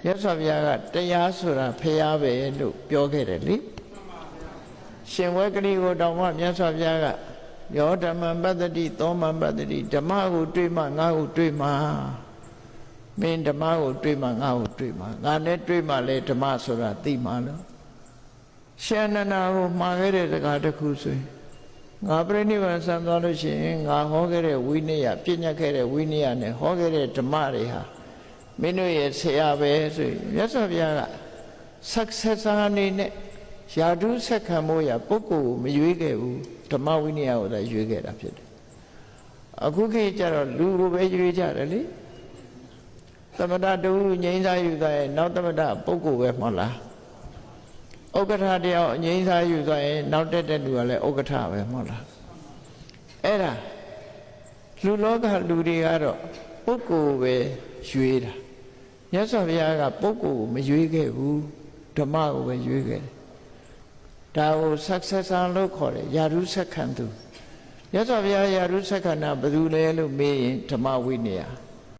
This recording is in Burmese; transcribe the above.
ရသော်ဗျာကတရားဆိုတာဖျားပဲလို့ပြောခဲ့တယ်လေရှင်ဝက်ကလေးကိုတောင်မှမြတ်စွာဘုရားကယောဓမ္မပတ္တိသောမပတ္တိဓမ္မကိုတွေ့မှငါ့ကိုတွေ့မှမင်းဓမ္မကိုတွေ့မှငါ့ကိုတွေ့မှငါနဲ့တွေ့မှလေဓမ္မဆိုတာသိမှလို့ရှင်အနန္ဒာကိုမှားခဲ့တဲ့စကားတစ်ခုဆိုရင်ငါပြိဋိဘံဆံသွားလို့ရှိရင်ငါဟောခဲ့တဲ့ဝိနည်းပြညတ်ခဲ့တဲ့ဝိနည်းနဲ့ဟောခဲ့တဲ့ဓမ္မတွေဟာမင်းတို့ရဲ့ဆရာပဲဆိုရင်မြတ်စွာဘုရားကsuccessor အနေနဲ့ယာတုဆက်ခံဖို့ရပုဂ္ဂိုလ်ကိုမရွေးခဲ့ဘူးဓမ္မဝိနည်းကိုသာရွေးခဲ့တာဖြစ်တယ်အခုခေတ်ကျတော့လူကိုပဲရွေးကြတယ်လေသမထတူငြိမ်းစားယူသွားရင်နောက်သမထပုဂ္ဂိုလ်ပဲမဟုတ်လားဥက္ကဋ္ဌတယောက်ငြိမ်းစားယူသွားရင်နောက်တက်တဲ့လူကလည်းဥက္ကဋ္ဌပဲမဟုတ်လားအဲ့ဒါလူလောကလူတွေကတော့ပုဂ္ဂိုလ်ပဲရွေးတာမြတ်စွာဘုရားကပုဂ္ဂိုလ်ကိုမရွေးခဲ့ဘူးဓမ္မကိုပဲရွေးခဲ့တယ်ဒါကို successor လို့ခေါ်တယ်ယာရုဆက်ခံသူမြတ်စွာဘုရားယာရုဆက်ခံတာဘယ်သူလဲလို့မေးရင်ဓမ္မဝိနည်း